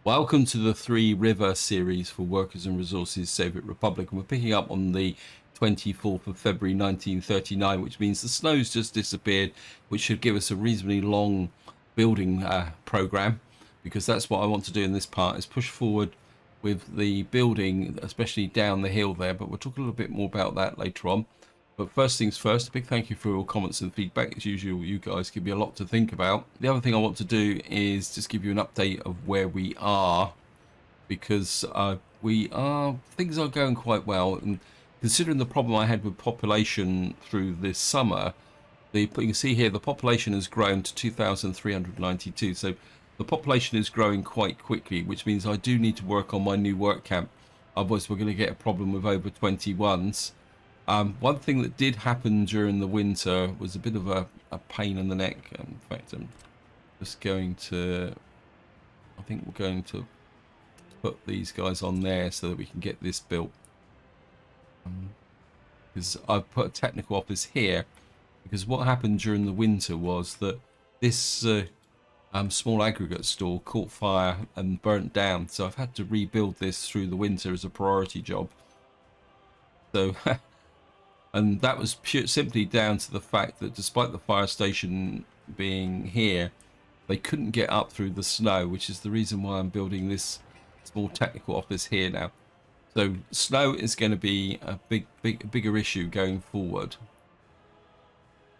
Welcome to the Three River series for Workers and Resources Soviet Republic, and we're picking up on the 24th of February 1939, which means the snow's just disappeared, which should give us a reasonably long building program, because that's what I want to do in this part, is push forward with the building, especially down the hill there, but we'll talk a little bit more about that later on. But first things first, a big thank you for your comments and feedback. As usual, you guys give me a lot to think about. The other thing I want to do is just give you an update of where we are, because things are going quite well. And considering the problem I had with population through this summer, you can see here the population has grown to 2,392. So the population is growing quite quickly, which means I do need to work on my new work camp. Otherwise, we're going to get a problem with over 21s. One thing that did happen during the winter was a bit of a pain in the neck. In fact, I'm just going to, I think we're going to put these guys on there so that we can get this built. Because I've put a technical office here, because what happened during the winter was that this small aggregate store caught fire and burnt down. So I've had to rebuild this through the winter as a priority job. So and that was simply down to the fact that despite the fire station being here, they couldn't get up through the snow, which is the reason why I'm building this small technical office here now. So snow is going to be a bigger issue going forward.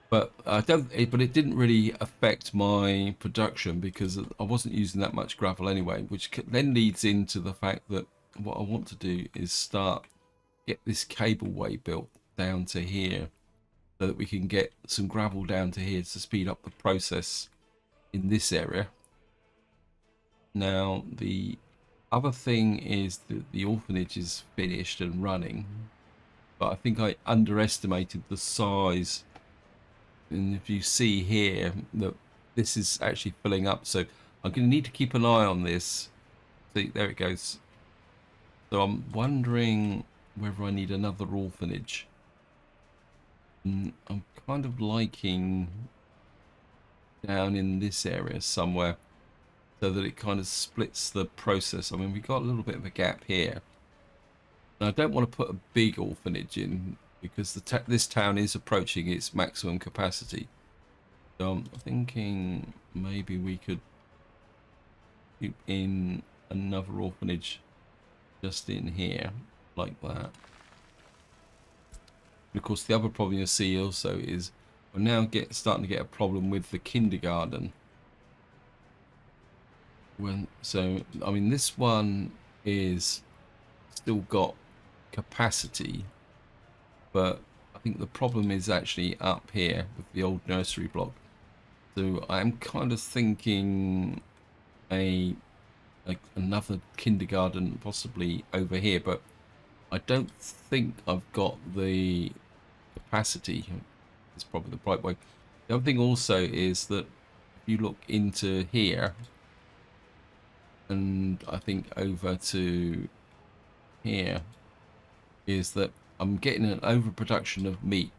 But but it didn't really affect my production because I wasn't using that much gravel anyway, which then leads into the fact that what I want to do is get this cableway built down to here so that we can get some gravel down to here to speed up the process in this area. Now the other thing is that the orphanage is finished and running, but I think I underestimated the size, and if you see here that this is actually filling up, so I'm going to need to keep an eye on this. See, there it goes. So I'm wondering whether I need another orphanage. I'm kind of liking down in this area somewhere so that it kind of splits the process. I mean, we've got a little bit of a gap here. And I don't want to put a big orphanage in because this town is approaching its maximum capacity. So I'm thinking maybe we could keep in another orphanage just in here like that. And of course, the other problem you'll see also is we're now starting to get a problem with the kindergarten. So I mean, this one is still got capacity, but I think the problem is actually up here with the old nursery block. So I'm kind of thinking another kindergarten possibly over here, but I don't think I've got the capacity. Is probably the right way. The other thing also is that if you look into here, and I think over to here, is that I'm getting an overproduction of meat.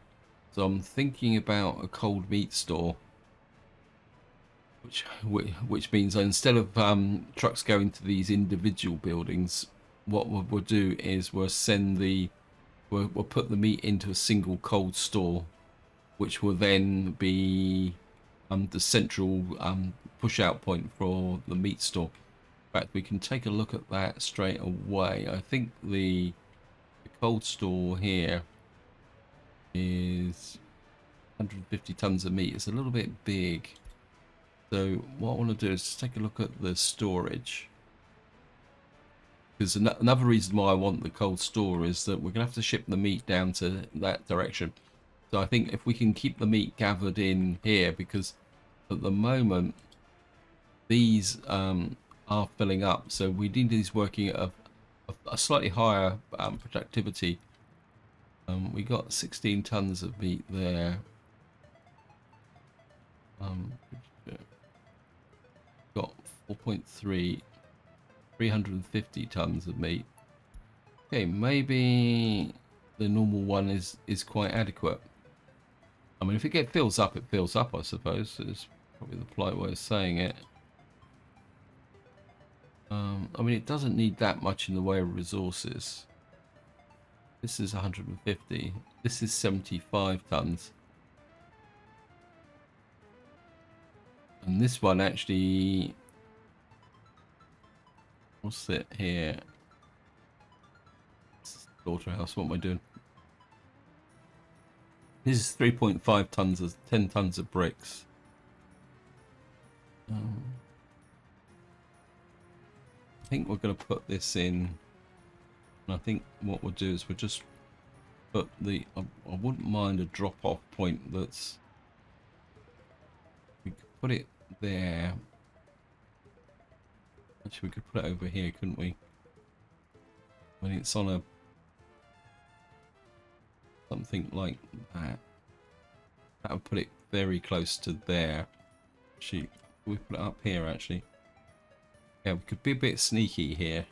So I'm thinking about a cold meat store, which means instead of trucks going to these individual buildings, what we'll do is we'll put the meat into a single cold store, which will then be the central push out point for the meat store. In fact, we can take a look at that straight away. I think the cold store here is 150 tons of meat. It's a little bit big. So what I want to do is just take a look at the storage. Because another reason why I want the cold store is that we're going to have to ship the meat down to that direction. So I think if we can keep the meat gathered in here, because at the moment these are filling up, so we need these working at a slightly higher productivity. We got 16 tons of meat there. Got 4.3, 350 tons of meat. Okay, maybe the normal one is quite adequate. I mean, if it fills up, it fills up, I suppose. It's probably the polite way of saying it. I mean, it doesn't need that much in the way of resources. This is 150. This is 75 tons. And this one actually... What's it here? Slaughterhouse, what am I doing? This is 3.5 tons of 10 tons of bricks. I think we're going to put this in. And I think what we'll do is we'll just put the... I wouldn't mind a drop-off point that's... We could put it there. Actually, we could put it over here, couldn't we? When it's on a... something like that. That would put it very close to there. Actually, we put it up here, actually. Yeah, we could be a bit sneaky here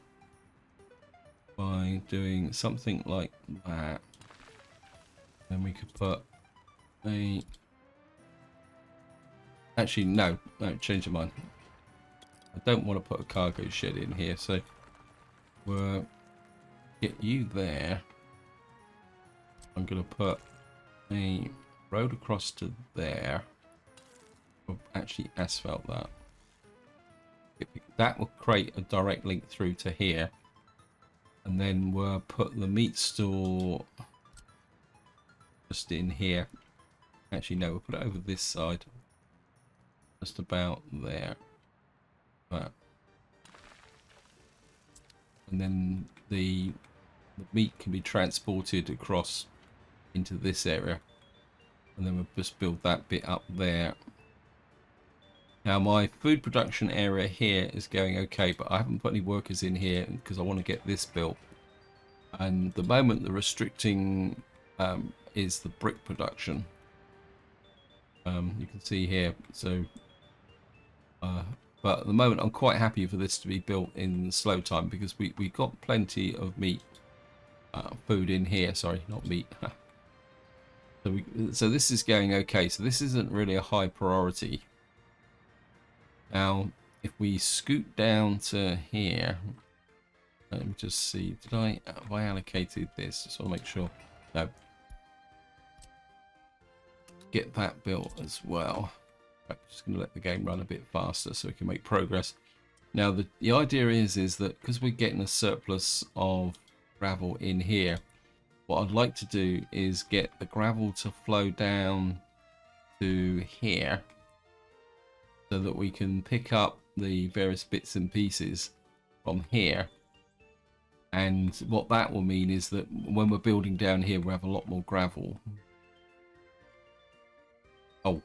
by doing something like that. Then we could put a... Actually, no, change your mind. I don't want to put a cargo shed in here, so we'll get you there. I'm going to put a road across to there. We'll actually asphalt that. That will create a direct link through to here. And then we'll put the meat store just in here. Actually, no, we'll put it over this side. Just about there. That. And then the meat can be transported across into this area. And then we'll just build that bit up there. Now my food production area here is going okay, but I haven't put any workers in here because I want to get this built. And the moment the restricting is the brick production. You can see here. So, but at the moment I'm quite happy for this to be built in slow time because we've got plenty of meat, food in here. Sorry, not meat. So this is going okay. So this isn't really a high priority. Now, if we scoot down to here, let me just see. Have I allocated this? Just want to make sure. No. Get that built as well. I'm just going to let the game run a bit faster so we can make progress. Now, the idea is that because we're getting a surplus of gravel in here, what I'd like to do is get the gravel to flow down to here, so that we can pick up the various bits and pieces from here. And what that will mean is that when we're building down here, we'll have a lot more gravel. Oh,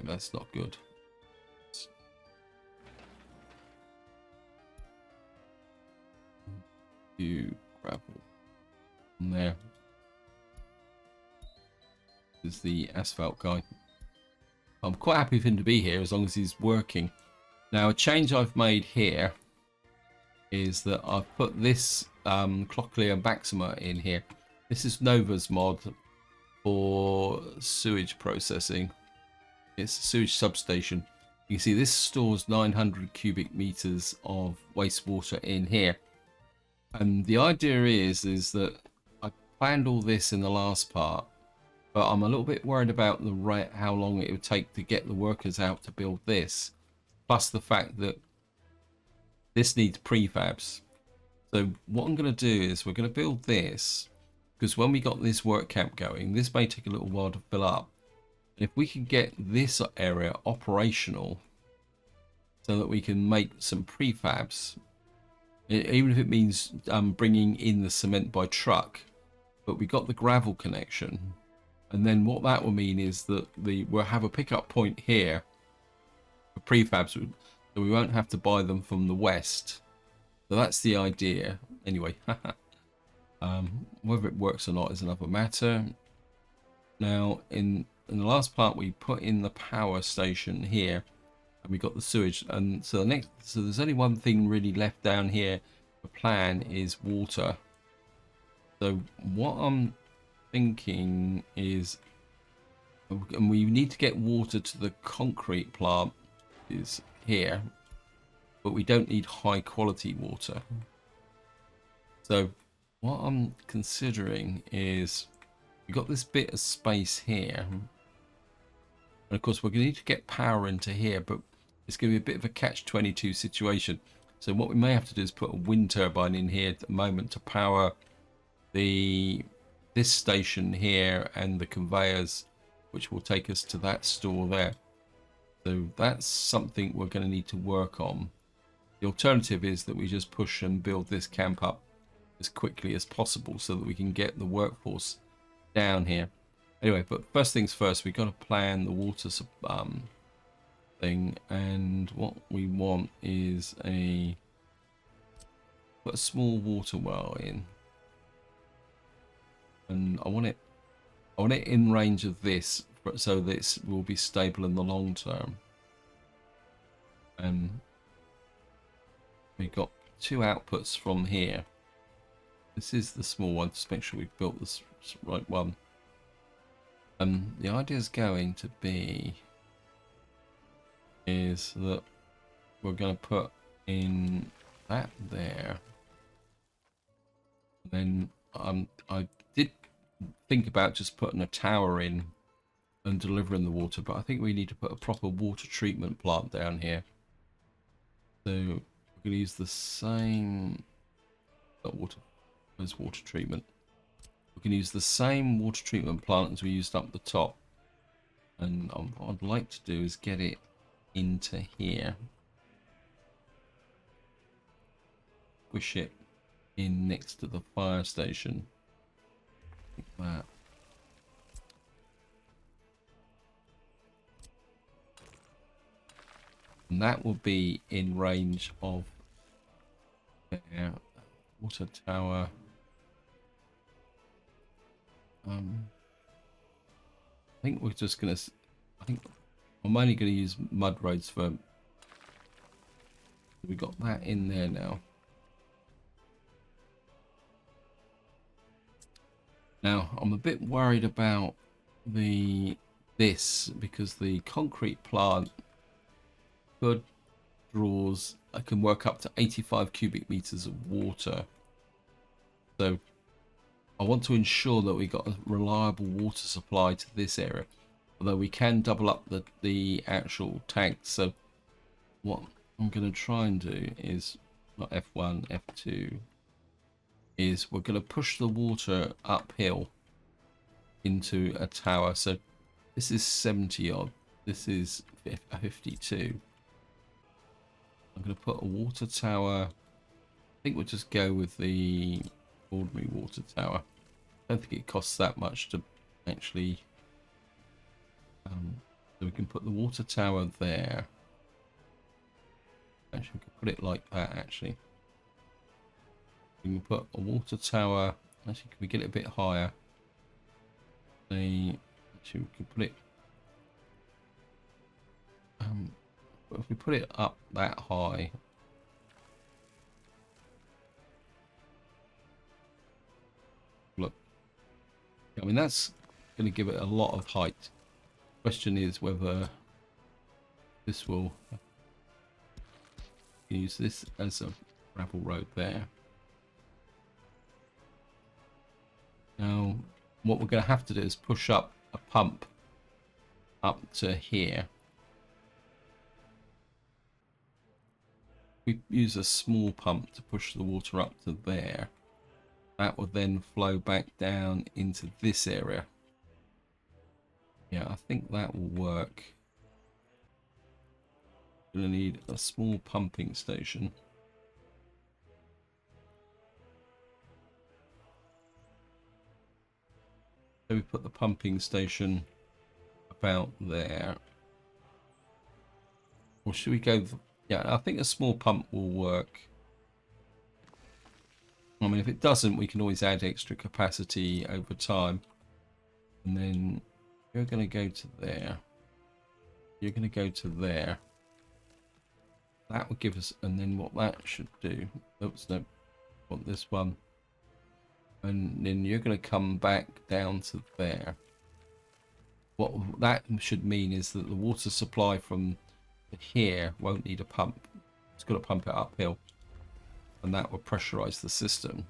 that's not good. You gravel from there. This is the asphalt guy. I'm quite happy for him to be here as long as he's working. Now, a change I've made here is that I've put this Clocklear Maxima in here. This is Nova's mod for sewage processing. It's a sewage substation. You can see this stores 900 cubic meters of wastewater in here. And the idea is that I planned all this in the last part. But I'm a little bit worried about how long it would take to get the workers out to build this. Plus the fact that this needs prefabs. So what I'm going to do is we're going to build this. Because when we got this work camp going, this may take a little while to fill up. If we can get this area operational so that we can make some prefabs, even if it means bringing in the cement by truck, but we got the gravel connection. And then what that will mean is that we'll have a pickup point here for prefabs, so we won't have to buy them from the west. So that's the idea. Anyway, whether it works or not is another matter. Now, in the last part, we put in the power station here, and we got the sewage. And so there's only one thing really left down here. The plan is water. So what I'm thinking is, and we need to get water to the concrete plant is here. but we don't need high quality water. So what I'm considering is we've got this bit of space here. And of course, we're going to need to get power into here, but it's going to be a bit of a catch-22 situation. So what we may have to do is put a wind turbine in here at the moment to power this station here and the conveyors, which will take us to that store there. So that's something we're going to need to work on. The alternative is that we just push and build this camp up as quickly as possible so that we can get the workforce down here. Anyway, but first things first, we've got to plan the water thing, and what we want is put a small water well in, and I want it in range of this so this will be stable in the long term. And we've got two outputs from here. This is the small one, just make sure we've built this right one. The idea is going to be is that we're going to put in that there. And then I did think about just putting a tower in and delivering the water, but I think we need to put a proper water treatment plant down here. So we're going to use the same water treatment. We can use the same water treatment plant as we used up the top, and what I'd like to do is get it into here, push it in next to the fire station like that. And that will be in range of water tower. I think we're just gonna. I think I'm only going to use mud roads for. We got that in there now. Now I'm a bit worried about this because the concrete plant can work up to 85 cubic meters of water. So I want to ensure that we got a reliable water supply to this area, although we can double up the actual tanks. So what I'm going to try and do is not F1, F2 is we're going to push the water uphill into a tower. So this is 70 odd, this is 52. I'm going to put a water tower. I think we'll just go with the ordinary water tower. I don't think it costs that much to actually. So we can put the water tower there. Actually, we can put it like that. Actually, we can put a water tower. Actually, can we get it a bit higher? Actually, we can put it. If we put it up that high, look, I mean that's going to give it a lot of height. Question is whether this will use this as a gravel road there. Now what we're going to have to do is push up a pump up to here. We use a small pump to push the water up to there. That will then flow back down into this area. Yeah, I think that will work. We're going to need a small pumping station. So we put the pumping station about there. Or should we go... Yeah, I think a small pump will work. I mean, if it doesn't, we can always add extra capacity over time. And then you're going to go to there. You're going to go to there. That will give us, and then what that should do. Oops, no, want this one. And then you're going to come back down to there. What that should mean is that the water supply from here won't need a pump. It's got to pump it uphill, and that will pressurize the system.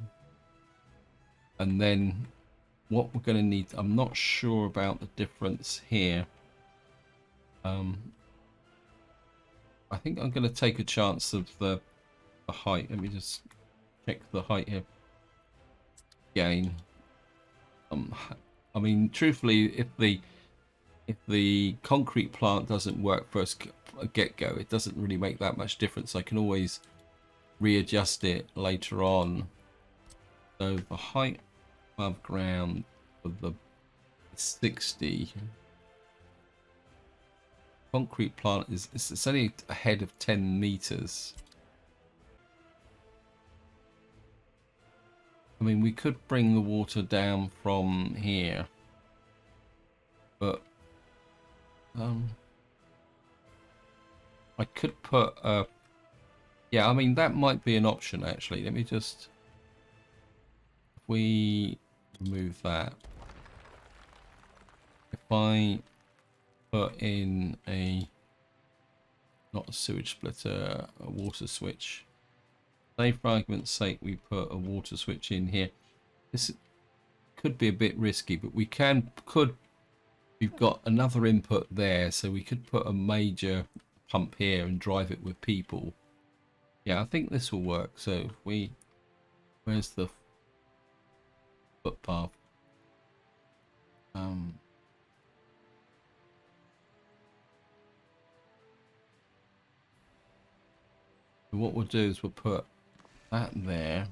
And then what we're going to need, I'm not sure about the difference here. I think I'm going to take a chance of the height. Let me just check the height here. Gain. I mean, truthfully, if the concrete plant doesn't work first get-go, it doesn't really make that much difference. I can always readjust it later on. So the height above ground for the 60 concrete plant is it's only ahead of 10 meters. I mean, we could bring the water down from here, but I could put a, yeah, I mean, that might be an option actually. Let me just, if we remove that, if I put in a, not a sewage splitter, a water switch. Say for argument's sake we put a water switch in here. This could be a bit risky, but we've got another input there, so we could put a major pump here and drive it with people. Yeah, I think this will work. So if we, where's the footpath? What we'll do is we'll put that there,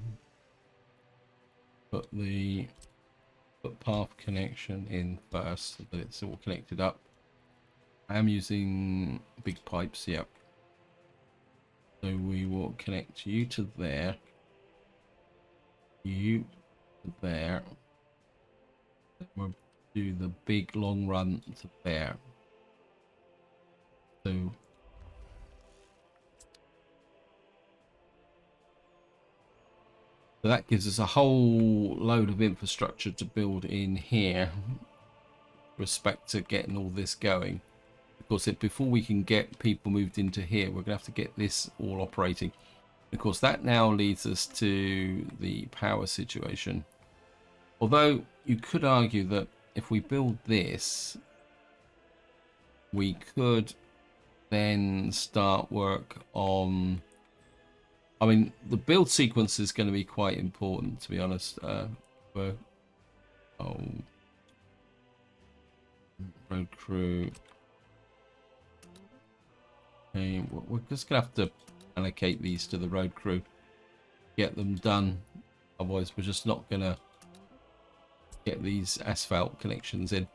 put the footpath connection in first so that it's all connected up. I am using big pipes, yep. So we will connect you to there, you to there, then we'll do the big long run to there. So that gives us a whole load of infrastructure to build in here with respect to getting all this going. Of course, before we can get people moved into here, we're going to have to get this all operating. Of course, that now leads us to the power situation. Although you could argue that if we build this, we could then start work on, I mean, the build sequence is going to be quite important, to be honest. Road crew. Okay, we're just going to have to allocate these to the road crew, get them done. Otherwise, we're just not going to get these asphalt connections in.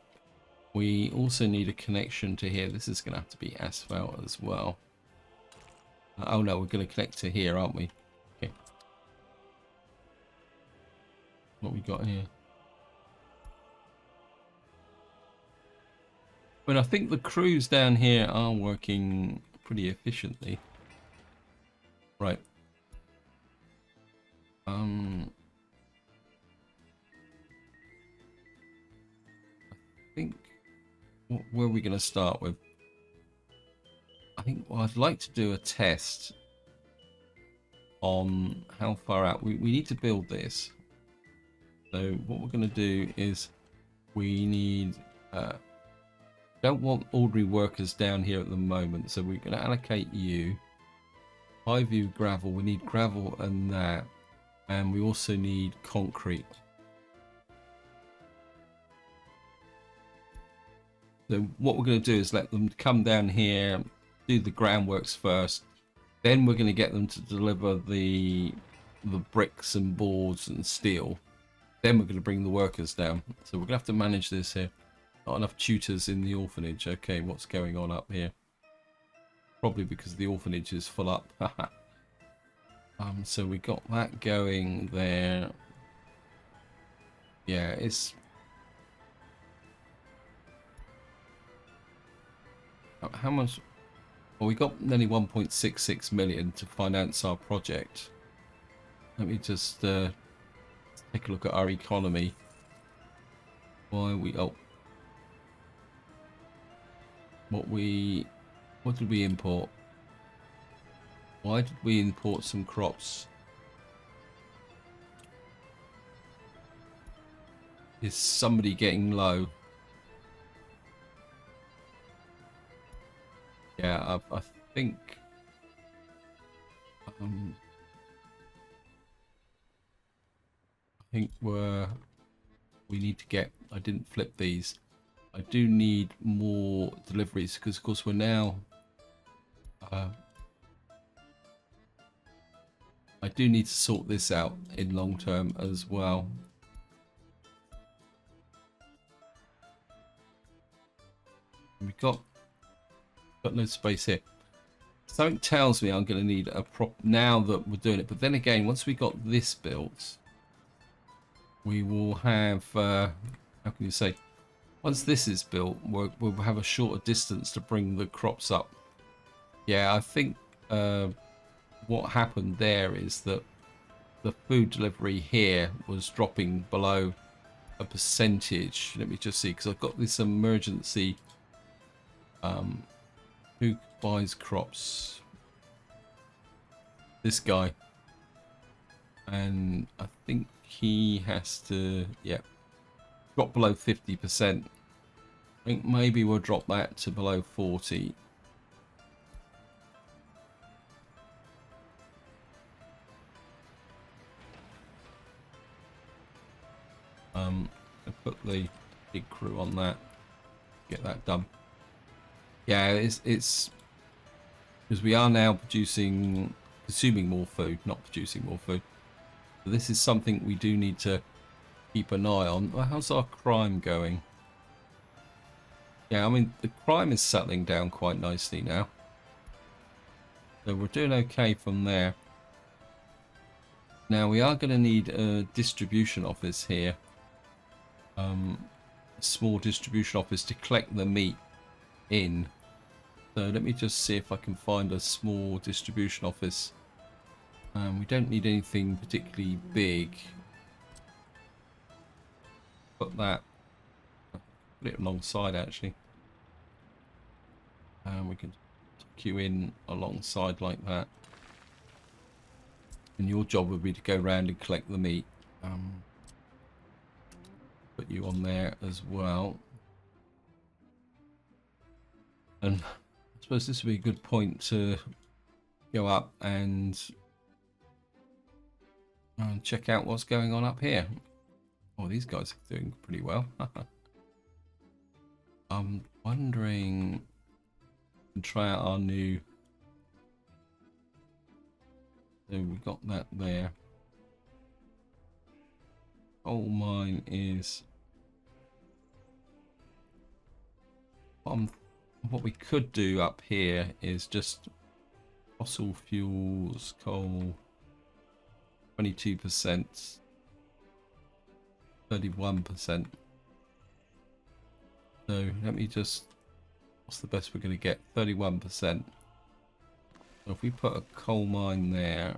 We also need a connection to here. This is going to have to be asphalt as well. Oh no, we're going to connect to here, aren't we? Okay. What we got here? I mean, I think the crews down here are working pretty efficiently. Right. I think, where are we going to start with? I think, well, I'd like to do a test on how far out we need to build this. So what we're going to do is we need, don't want ordinary workers down here at the moment, so we're going to allocate you. High view gravel, we need gravel and that, and we also need concrete. So what we're going to do is let them come down here, do the groundworks first, then we're going to get them to deliver the bricks and boards and steel, then we're going to bring the workers down. So we're going to have to manage this here. Not enough tutors in the orphanage. Okay, what's going on up here? Probably because the orphanage is full up. So we got that going there. Yeah, it's, how much? Well, we got nearly 1.66 million to finance our project. Let me just take a look at our economy. Why we, oh, what did we import? Why did we import some crops? Is somebody getting low? Yeah, I think um, I think we need to get. I didn't flip these. I do need more deliveries because, of course, we're now. I do need to sort this out in long term as well. We've got no space here. Something tells me I'm going to need a prop now that we're doing it. But then again, once we got this built, we will have. How can you say? Once this is built, we'll have a shorter distance to bring the crops up. Yeah, I think what happened there is that the food delivery here was dropping below a percentage. Let me just see, because I've got this emergency. Who buys crops? This guy. And I think he has to, yeah, drop below 50%. I think maybe we'll drop that to below 40. I put the big crew on that. Get that done. Yeah, it's because we are now consuming more food, not producing more food. So this is something we do need to keep an eye on. Well, how's our crime going? Yeah, I mean, the crime is settling down quite nicely now. So we're doing okay from there. Now we are going to need a distribution office here. A small distribution office to collect the meat in. So let me just see if I can find a small distribution office. We don't need anything particularly big. Put it alongside actually. We can tuck you in alongside like that. And your job would be to go around and collect the meat. Put you on there as well. And I suppose this would be a good point to go up and check out what's going on up here. Oh, these guys are doing pretty well. I'm wondering, try out our new. So we've got that there. Coal mine is. What we could do up here is just fossil fuels, coal, 22%, 31%. So let me just, what's the best we're going to get? 31%. So if we put a coal mine there.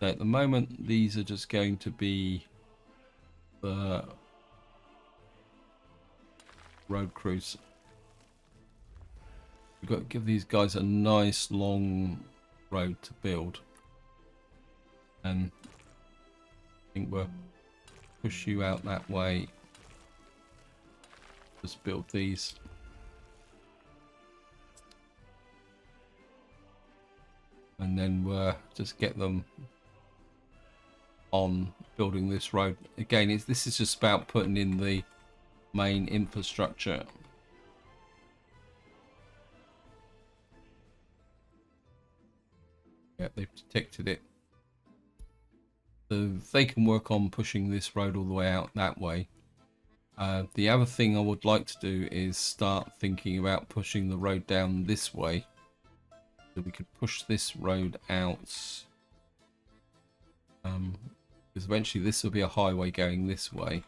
So at the moment, these are just going to be the road crews. We've got to give these guys a nice long road to build. And I think we'll push you out that way. Just build these. And then we'll just get them on building this road. Again, this is just about putting in the main infrastructure. Yeah, they've detected it. So they can work on pushing this road all the way out that way. The other thing I would like to do is start thinking about pushing the road down this way. So we could push this road out. Because eventually this will be a highway going this way.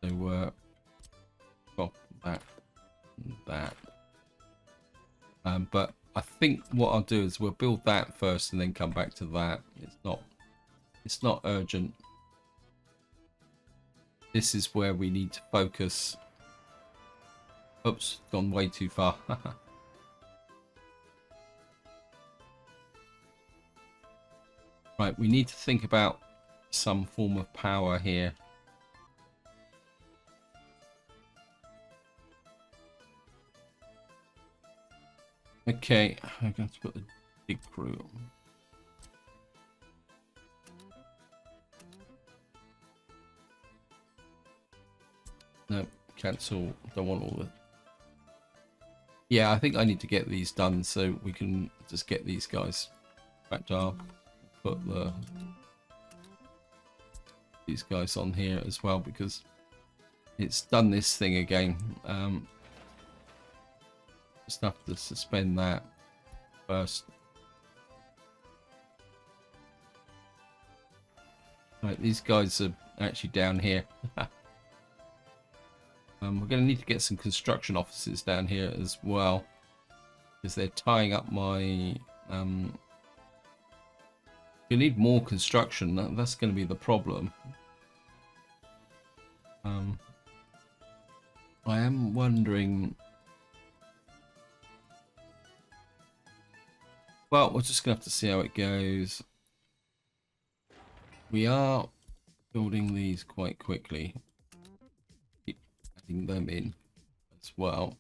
So stop that and that. But I think what I'll do is we'll build that first and then come back to that. It's not urgent. This is where we need to focus Oops, gone way too far. Right, we need to think about some form of power here. Okay, I'm going to put the dig crew on. No, cancel. Don't want all the... Yeah, I think I need to get these done so we can just get these guys back up. Put these guys on here as well because it's done this thing again. Just have to suspend that first. Right, these guys are actually down here. We're going to need to get some construction officers down here as well because they're tying up my... you need more construction. That's going to be the problem. I am wondering... Well, we're just going to have to see how it goes. We are building these quite quickly. Keep adding them in as well.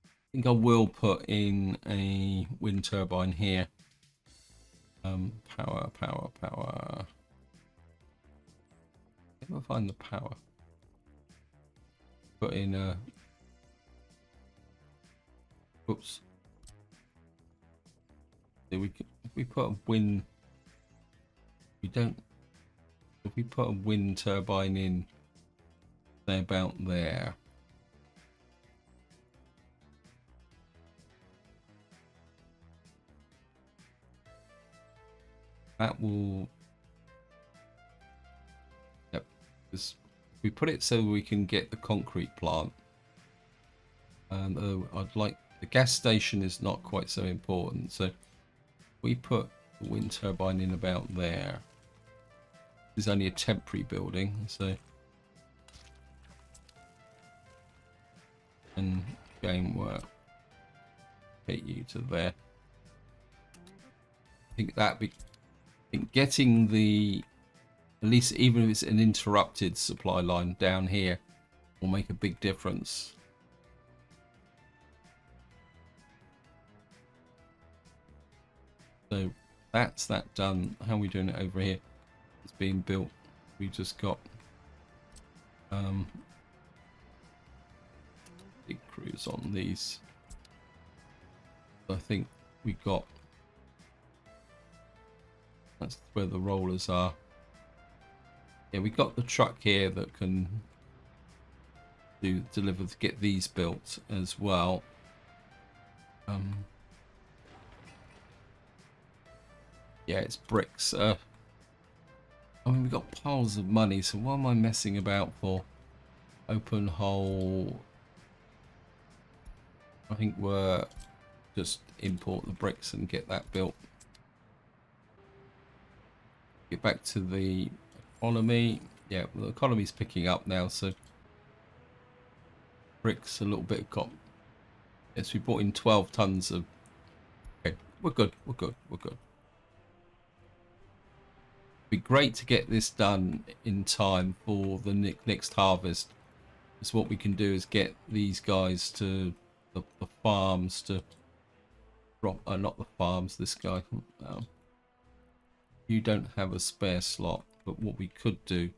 I think I will put in a wind turbine here. Power. If I find the power. Put in a... Oops. If we put a wind... We don't... If we put a wind turbine in, say about there. That will... Yep. Because we put it so we can get the concrete plant. And I'd like... The gas station is not quite so important. So we put the wind turbine in about there. This is only a temporary building, so... And game work. Get you to there. I think that be... I think getting the... At least even if it's an interrupted supply line down here will make a big difference. So that's that done. How are we doing it over here? It's being built. We just got big crews on these. I think we got... That's where the rollers are. Yeah, we got the truck here that can deliver to get these built as well. Yeah, it's bricks. I mean, we've got piles of money, so what am I messing about for? Open hole. I think we're just import the bricks and get that built. Get back to the economy. Yeah, well, the economy's picking up now, so bricks a little bit of cotton. Yes, we brought in 12 tons of... Okay, we're good. Be great to get this done in time for the next harvest. Because what we can do is get these guys to the farms to drop... not the farms, this guy. You don't have a spare slot, but what we could do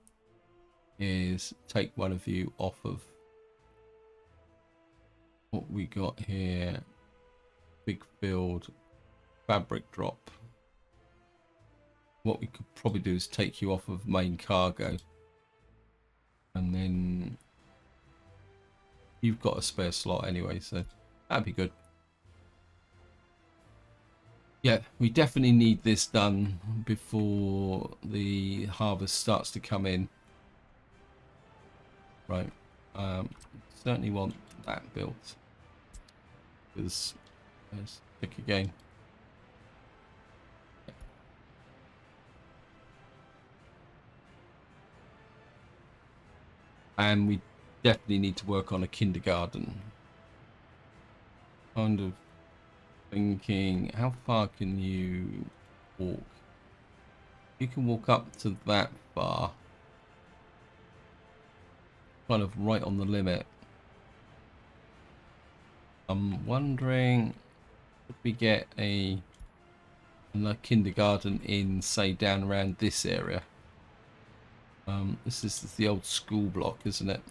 is take one of you off of what we got here. Big field, fabric drop. What we could probably do is take you off of main cargo, and then you've got a spare slot anyway, so that'd be good. Yeah, we definitely need this done before the harvest starts to come in. Right, certainly want that built, because let's pick again. And we definitely need to work on a kindergarten. Kind of thinking, how far can you walk? You can walk up to that far. Kind of right on the limit. I'm wondering, could we get a kindergarten in, say, down around this area? This is the old school block, isn't it?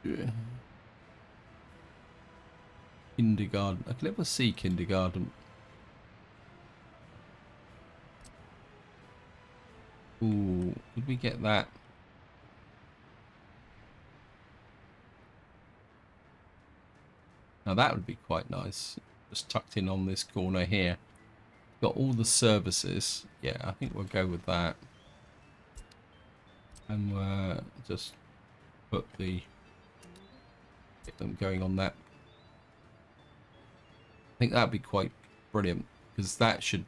Yeah. Kindergarten. I can never see kindergarten. Ooh, could we get that? Now that would be quite nice. Just tucked in on this corner here. Got all the services. Yeah, I think we'll go with that. And just put the... get them going on that. I think that'd be quite brilliant, because that should...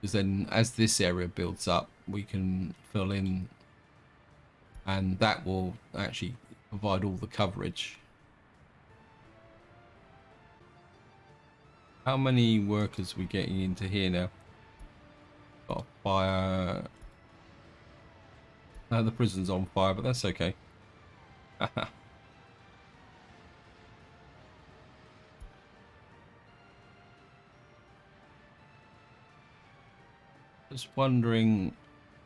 because then as this area builds up, we can fill in, and that will actually provide all the coverage. How many workers are we getting into here now? Got a fire. No, the prison's on fire, but that's okay. Just wondering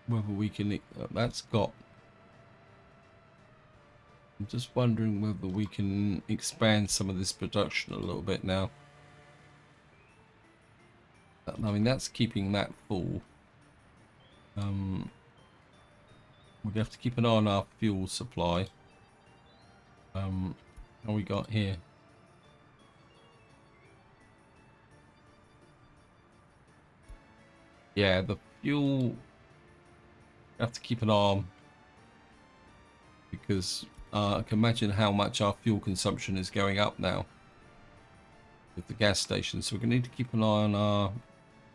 whether we can... that's got... I'm just wondering whether we can expand some of this production a little bit now. I mean, that's keeping that full. We're gonna have to keep an eye on our fuel supply. What we got here? Yeah, the fuel. Have to keep an eye on, because I can imagine how much our fuel consumption is going up now with the gas stations. So we're gonna need to keep an eye on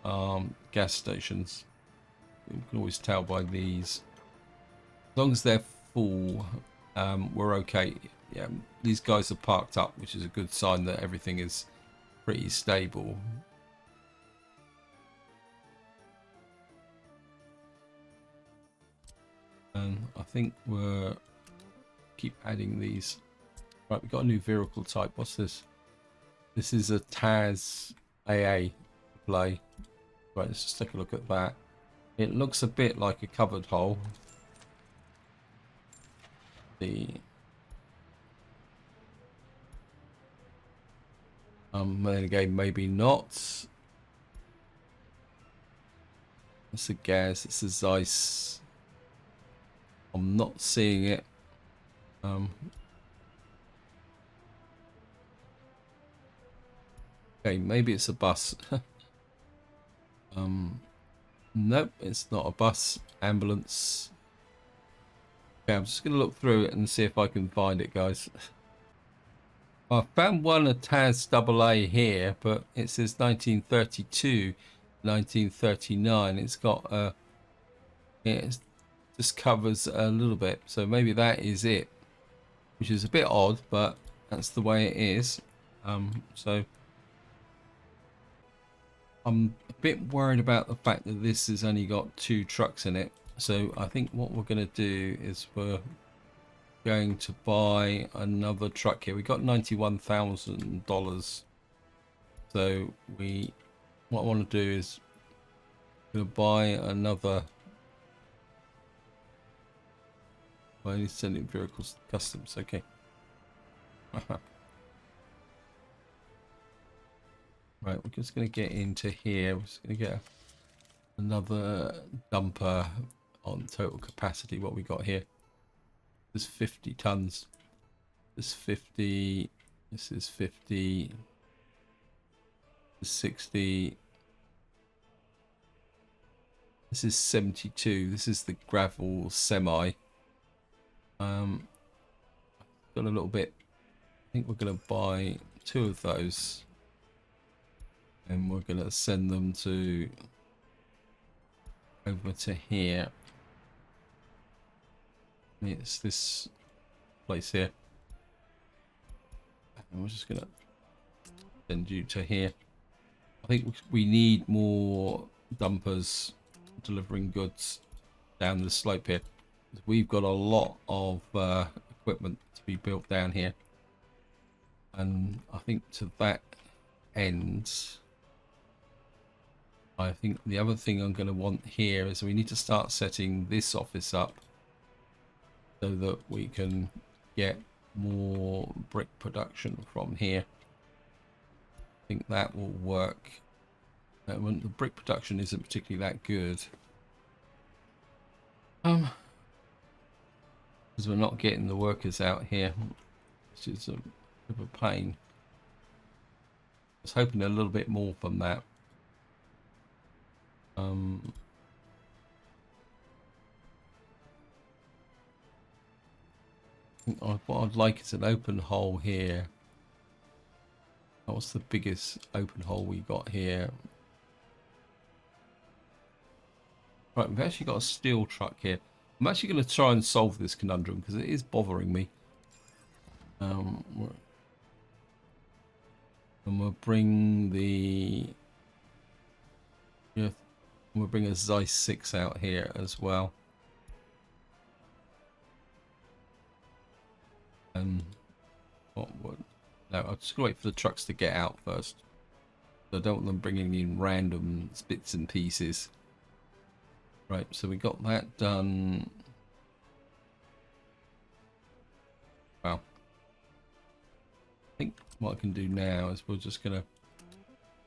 our gas stations. We can always tell by these. As long as they're full, we're okay. Yeah, these guys are parked up, which is a good sign that everything is pretty stable. And I think we're keep adding these. Right, we've got a new vehicle type. What's this? This is a Taz AA play. Right, let's just take a look at that. It looks a bit like a covered hole. Then again, maybe not. It's a gas. It's a Zeiss. I'm not seeing it. Okay, maybe it's a bus. Nope, it's not a bus. Ambulance. Okay, I'm just gonna look through it and see if I can find it, guys. I found one a Taz AA here, but it says 1932, 1939. It's got it just covers a little bit, so maybe that is it, which is a bit odd, but that's the way it is. So I'm a bit worried about the fact that this has only got 2 trucks in it. So I think what we're going to do is we're going to buy another truck here. We got $91,000. So what I want to do is going to buy another. I need sending vehicles to customs. Okay. Right, we're just going to get into here. We're just going to get another dumper on total capacity. What we got here? There's 50 tons. There's 50. This is 50. There's 60. This is 72. This is the gravel semi. Got a little bit. I think we're going to buy 2 of those. And we're going to send them to over to here. It's this place here. And we're just gonna send you to here. I think we need more dumpers delivering goods down the slope here. We've got a lot of equipment to be built down here, and I think to that end, I think the other thing I'm going to want here is we need to start setting this office up so that we can get more brick production from here. I think that will work. When the brick production isn't particularly that good, because we're not getting the workers out here, which is a bit of a pain. I was hoping a little bit more from that. What I'd like is an open hole here. What's the biggest open hole we got here? Right, we've actually got a steel truck here. I'm actually going to try and solve this conundrum because it is bothering me. And we'll bring the... Yeah, we'll bring a Zeiss 6 out here as well. What would... No, I'll just wait for the trucks to get out first. I don't want them bringing in random bits and pieces. Right, so we got that done. Well, I think what I can do now is we're just going to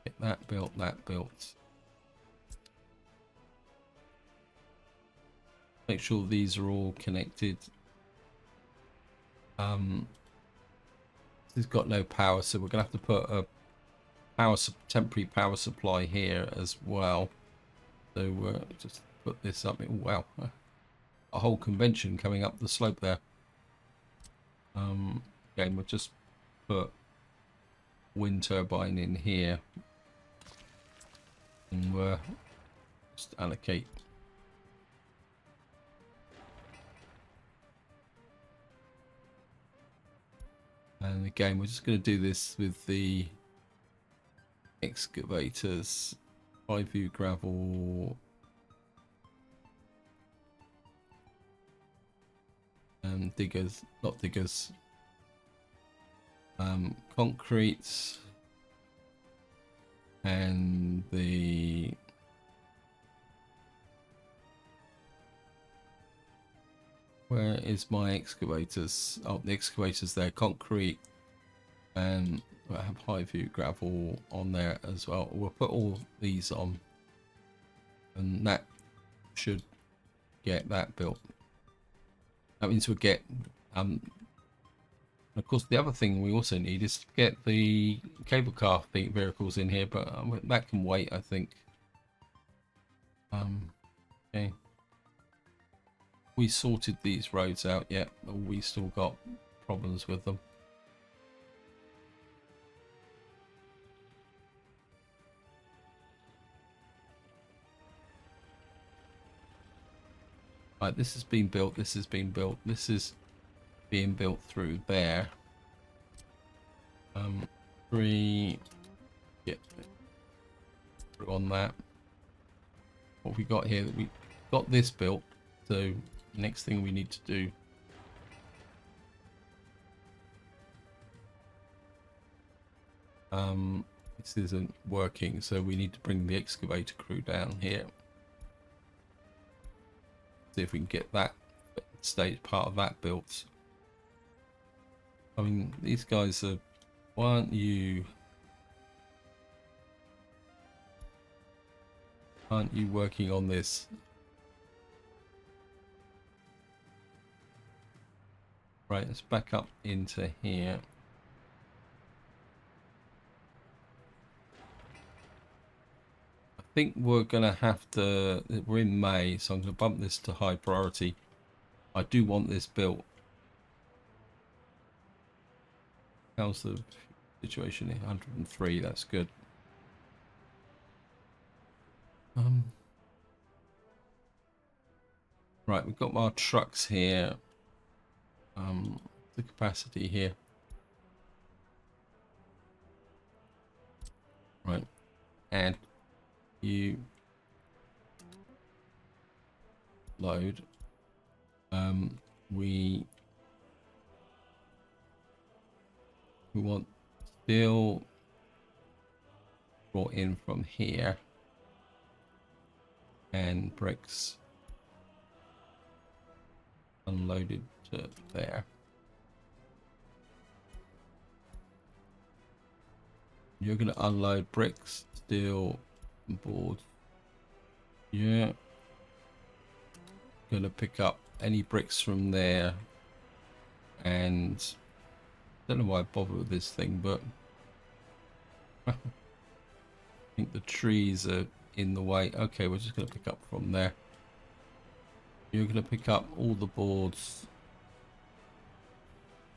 get that built, Make sure these are all connected. It's got no power, so we're going to have to put a temporary power supply here as well. So just put this up. Wow, a whole convention coming up the slope there. Again, we'll just put wind turbine in here, and we'll just allocate. And again, we're just going to do this with the excavators, high view gravel, and diggers, not diggers, concrete, and the where is my excavators? Oh, the excavators there, concrete, and I have high view gravel on there as well. We'll put all these on, and that should get that built. That means we'll get of course the other thing we also need is to get the cable car vehicles in here, but that can wait, I think. Okay, we sorted these roads out yet, or we still got problems with them? Right, this has been built, this has been built, this is being built through there. 3, yeah, through on that. What have we got here? We got this built, so next thing we need to do this isn't working, so we need to bring the excavator crew down here. See if we can get that stage part of that built. I mean, these guys are, why aren't you working on this? Right, let's back up into here. I think we're gonna have to, we're in May, so I'm gonna bump this to high priority. I do want this built. How's the situation here? 103, that's good. Right, we've got our trucks here. the capacity here. Right, add you load. We want steel brought in from here and bricks unloaded to there. You're going to unload bricks, steel, and boards. Yeah. Going to pick up any bricks from there. And I don't know why I bother with this thing, but I think the trees are in the way. Okay, we're just going to pick up from there. You're going to pick up all the boards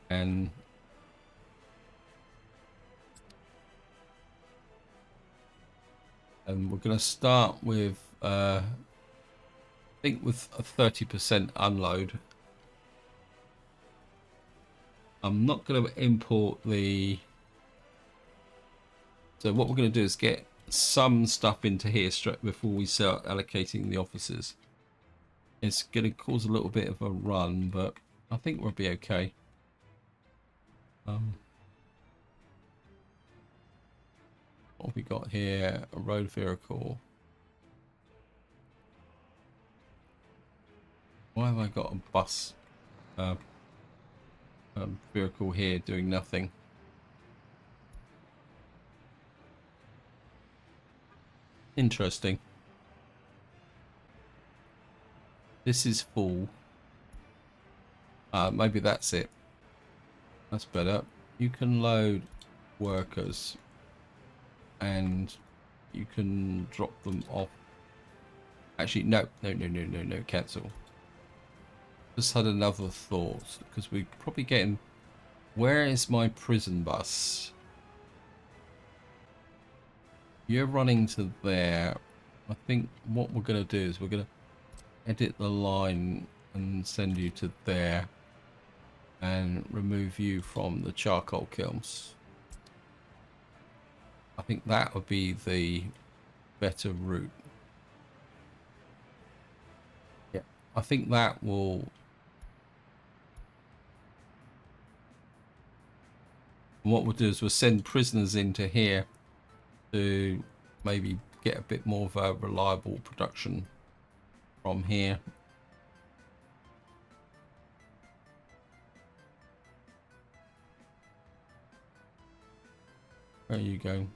and we're going to start with I think with a 30% unload. I'm not going to import the, so what we're going to do is get some stuff into here straight before we start allocating the offices. It's going to cause a little bit of a run, but I think we'll be okay. What have we got here? A road vehicle. Why have I got a bus vehicle here doing nothing? Interesting. This is full. Maybe that's it. That's better. You can load workers and you can drop them off. Actually, no, cancel. Just had another thought, because we're probably getting... Where is my prison bus? You're running to there. I think what we're going to do is we're going to edit the line and send you to there and remove you from the charcoal kilns. I think that would be the better route. Yeah, I think that will... And what we'll do is we'll send prisoners into here to maybe get a bit more of a reliable production from here. There you go.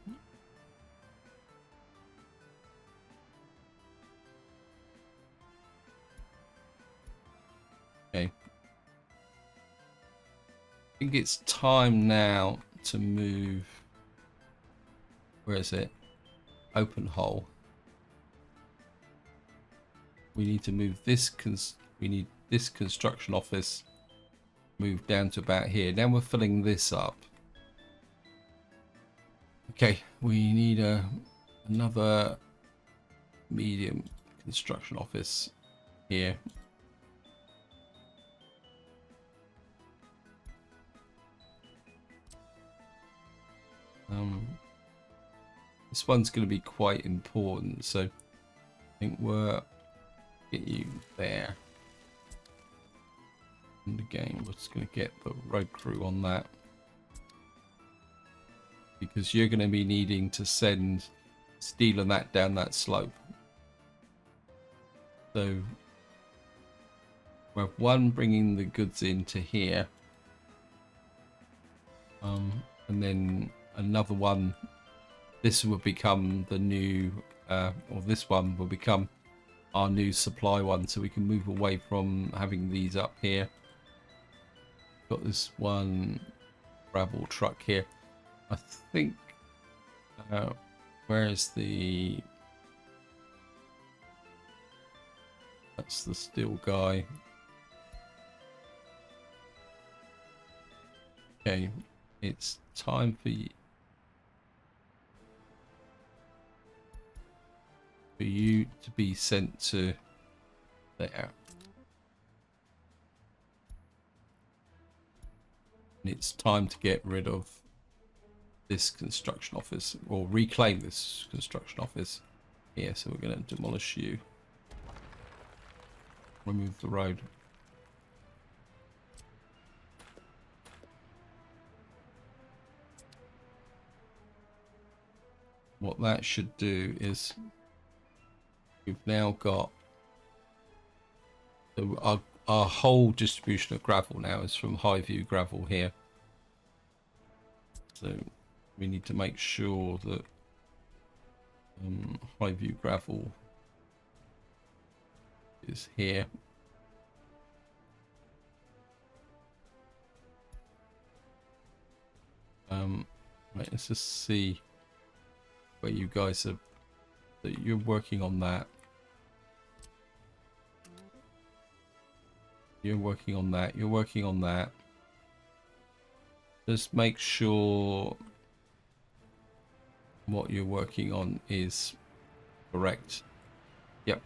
Okay. I think it's time now to move. Where is it? Open hole. We need to move this. We need this construction office moved down to about here. Now we're filling this up. Okay, we need another medium construction office here. This one's going to be quite important, so I think we'll get you there. And again, we're just going to get the road crew on that, because you're going to be needing to send steel and that down that slope. So we have one bringing the goods into here, and then another one. This will become the new, or this one will become our new supply one, so we can move away from having these up here. Got this one gravel truck here. I think, where is the... That's the steel guy. Okay, it's time for you to be sent to there. And it's time to get rid of this construction office, or reclaim this construction office here. So we're going to demolish you. Remove the road. What that should do is we've now got, so our whole distribution of gravel now is from Highview gravel here. So we need to make sure that Highview gravel is here. Right, let's just see where you guys are. That you're working on that. You're working on that. You're working on that. Just make sure what you're working on is correct. Yep.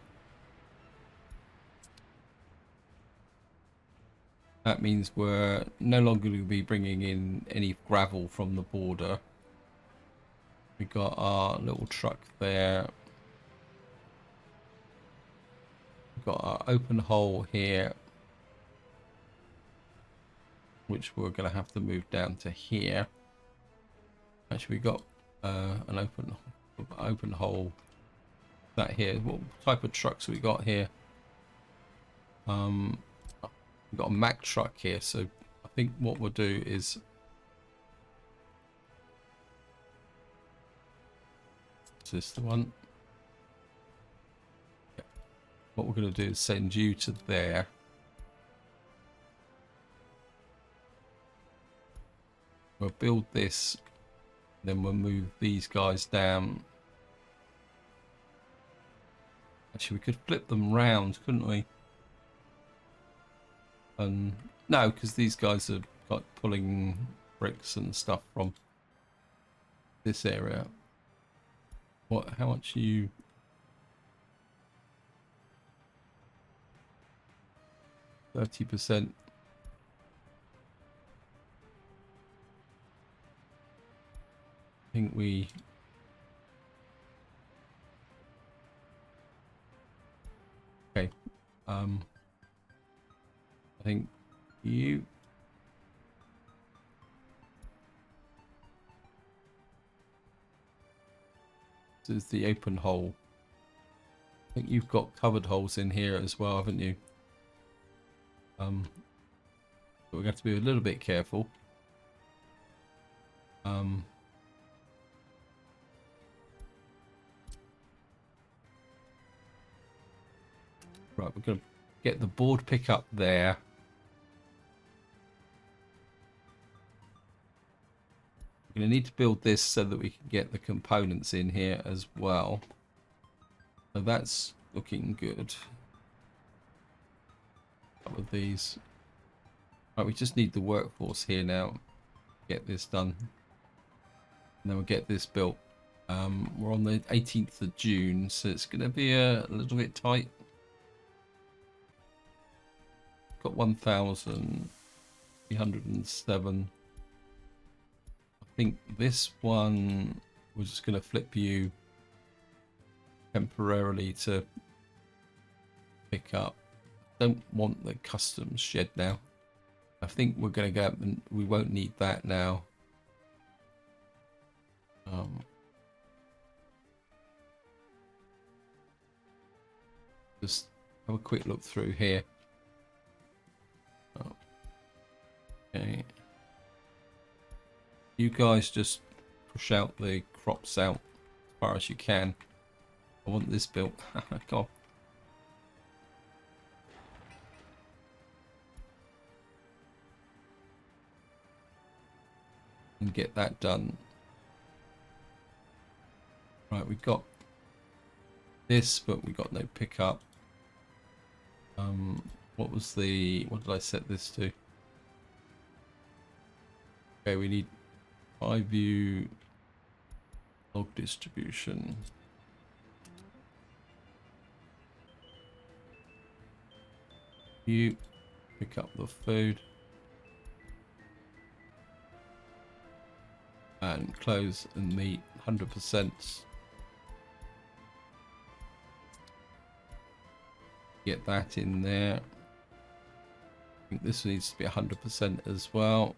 That means we're no longer going to be bringing in any gravel from the border. We got our little truck there. We've got our open hole here, which we're going to have to move down to here. Actually, we got an open hole. That here. What type of trucks we got here? We've got a Mack truck here, so I think what we'll do is is this the one? Yeah. What we're going to do is send you to there. We'll build this, then we'll move these guys down. Actually, we could flip them round, couldn't we? No, because these guys are like pulling bricks and stuff from this area. What? How much are you? 30%. I think we. Okay. I think you. This is the open hole. I think you've got covered holes in here as well, haven't you? But we're going to have to be a little bit careful. Right, we're going to get the board pick up there. We're going to need to build this so that we can get the components in here as well. So that's looking good. A couple of these. Right, we just need the workforce here now. Get this done. And then we'll get this built. We're on the 18th of June, so it's going to be a little bit tight. Got 1,307. I think this one we're just going to flip you temporarily to pick up. Don't want the customs shed now. I think we're going to go up and we won't need that now. Just have a quick look through here. Okay. You guys just push out the crops out as far as you can. I want this built. Come on. And get that done. Right, we got this, but we got no pickup. What did I set this to? Okay, we need Highview log distribution. You pick up the food. And clothes and meat, 100%. Get that in there. I think this needs to be 100% as well.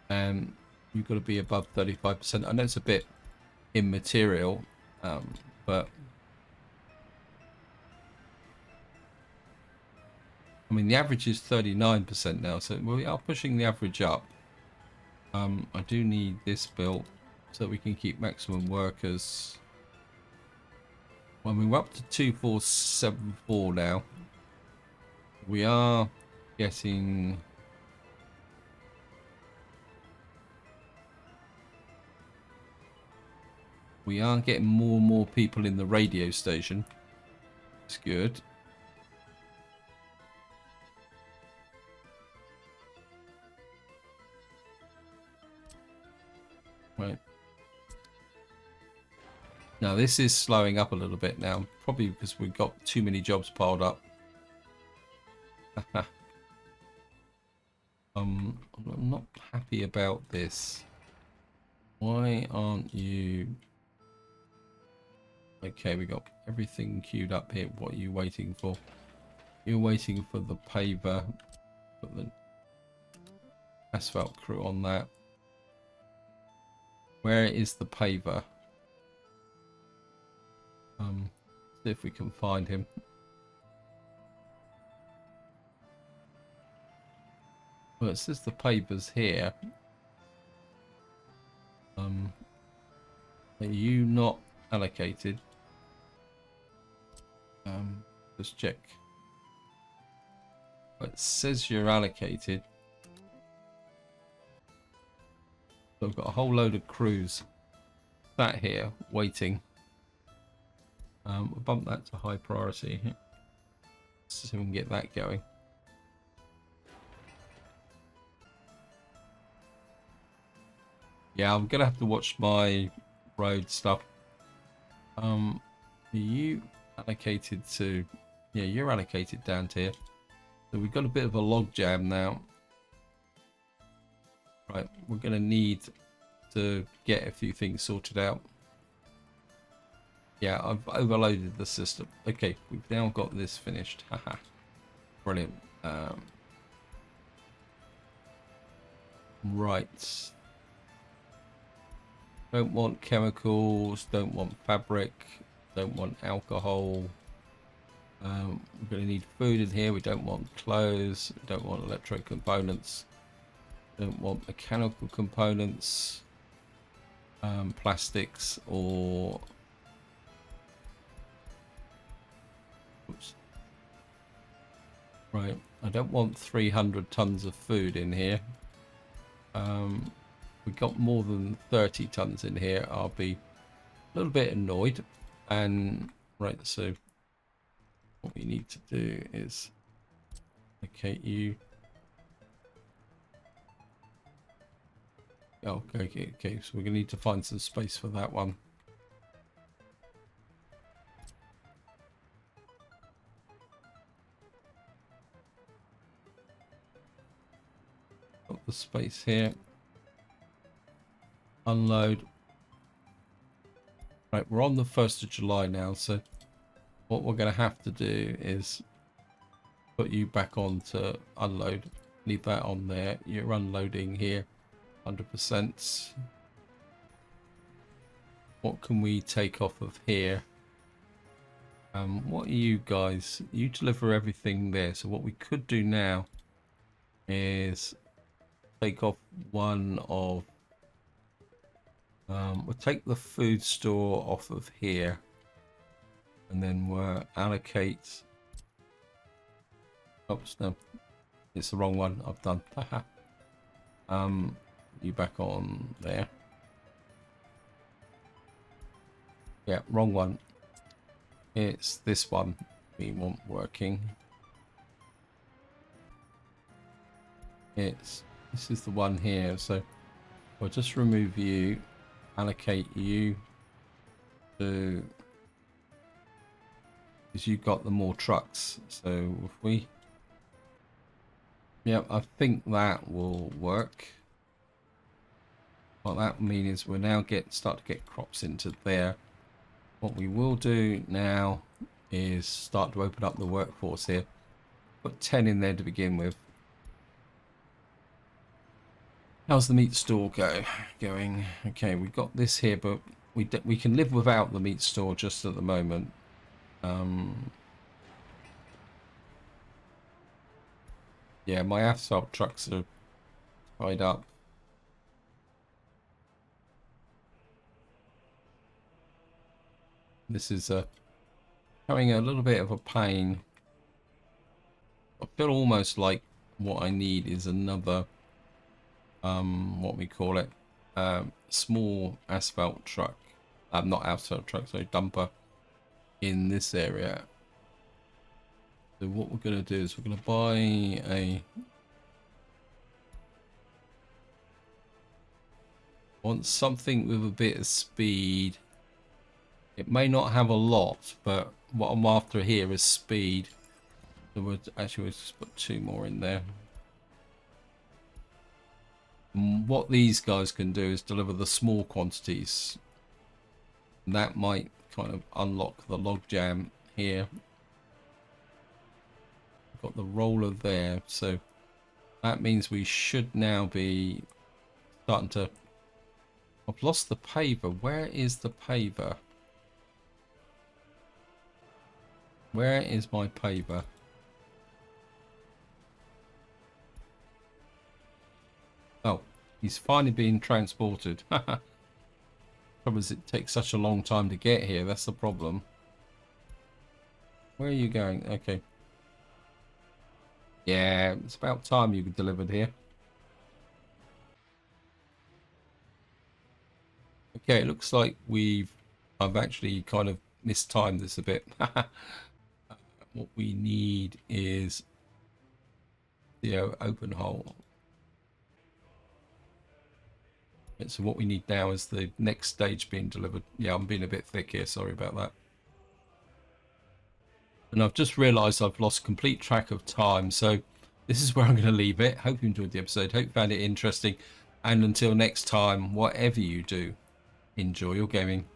And you've got to be above 35%. I know it's a bit immaterial, but I mean the average is 39% now, so we are pushing the average up. I do need this built so we can keep maximum workers. Well, we're up to 2474 now. We are getting more and more people in the radio station. It's good. Right. Now this is slowing up a little bit now, probably because we've got too many jobs piled up. I'm not happy about this. Why aren't you... Okay, we got everything queued up here. What are you waiting for? You're waiting for the paver. Put the asphalt crew on that. Where is the paver? See if we can find him. Well, it says the paver's here. Are you not allocated? Just check. Well, it says you're allocated. So I've got a whole load of crews sat here waiting. We'll bump that to high priority. So we can get that going. Yeah, I'm gonna have to watch my road stuff. Are you allocated to... Yeah, you're allocated down to here. So we've got a bit of a log jam now. Right, we're gonna need to get a few things sorted out. Yeah, I've overloaded the system. Okay, we've now got this finished. Haha, brilliant. Right. Don't want chemicals, don't want fabric, don't want alcohol. We're going to need food in here. We don't want clothes, we don't want electro components, don't want mechanical components, plastics or... Oops. Right, I don't want 300 tons of food in here. We got more than 30 tons in here. I'll be a little bit annoyed. And right, so what we need to do is locate you. Oh, okay, so we're gonna need to find some space for that one. Got the space here. Unload. Right, we're on the 1st of July now, so what we're going to have to do is put you back on to unload. Leave that on there. You're unloading here 100%. What can we take off of here? What are you guys? You deliver everything there. So what we could do now is take off one of... we'll take the food store off of here, and then we'll allocate... Oops, no, it's the wrong one. I've done. You back on there. Yeah, wrong one. It's this one we want working. This is the one here. So we'll just remove you. Allocate you to because you've got the more trucks. So if we, yeah, I think that will work. What that means is we're now start to get crops into there. What we will do now is start to open up the workforce here. Put 10 in there to begin with. How's the meat store going? Okay, we've got this here, but we can live without the meat store just at the moment. Yeah, my asphalt trucks are tied up. This is having a little bit of a pain. I feel almost like what I need is another, what we call it, small asphalt truck. Not asphalt truck, sorry, dumper in this area. So what we're going to do is we're going to buy a... want something with a bit of speed. It may not have a lot, but what I'm after here is speed. So we'll just put 2 more in there. And what these guys can do is deliver the small quantities. And that might kind of unlock the logjam here. Got the roller there, so that means we should now be starting to... I've lost the paver. Where is the paver? Where is my paver? Oh, he's finally being transported. Problem is, it takes such a long time to get here. That's the problem. Where are you going? Okay. Yeah, it's about time you delivered here. Okay, it looks like I've actually kind of mistimed this a bit. What we need is the open hole. And so what we need now is the next stage being delivered. Yeah, I'm being a bit thick here. Sorry about that. And I've just realized I've lost complete track of time. So this is where I'm going to leave it. Hope you enjoyed the episode. Hope you found it interesting. And until next time, whatever you do, enjoy your gaming.